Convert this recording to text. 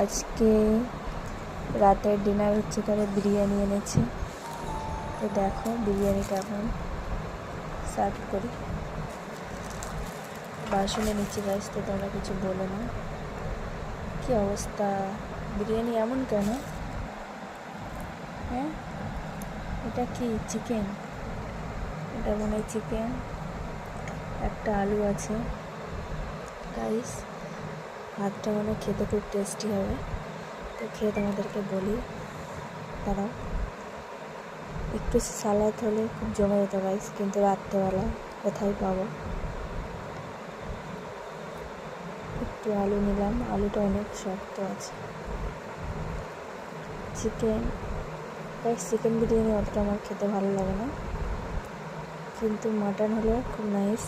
আজকে রাতের ডিনার হচ্ছে তারা বিরিয়ানি এনেছে। তো দেখো বিরিয়ানিটা এখন সার্ভ করি। বাসনে নিচে গাইস, তো তোমরা কিছু বলো না। কি অবস্থা, বিরিয়ানি এমন কেন? হ্যাঁ, এটা কি চিকেন? এটা মনে হয় চিকেন। একটা আলু আছে গাইস। ভাতটা মানে খেতে খুব টেস্টি হবে। তো খেয়ে তোমাদেরকে বলি, দাঁড়াও। একটু সালাদ হলে খুব জমে যেত গাইস, কিন্তু রাত্রেবেলা কোথায় পাবো। একটু আলু নিলাম, আলুটা অনেক শক্ত আছে। চিকেন গাইস, চিকেন বিরিয়ানি অতটা আমার খেতে ভালো লাগে না, কিন্তু মাটন হলে খুব নাইস।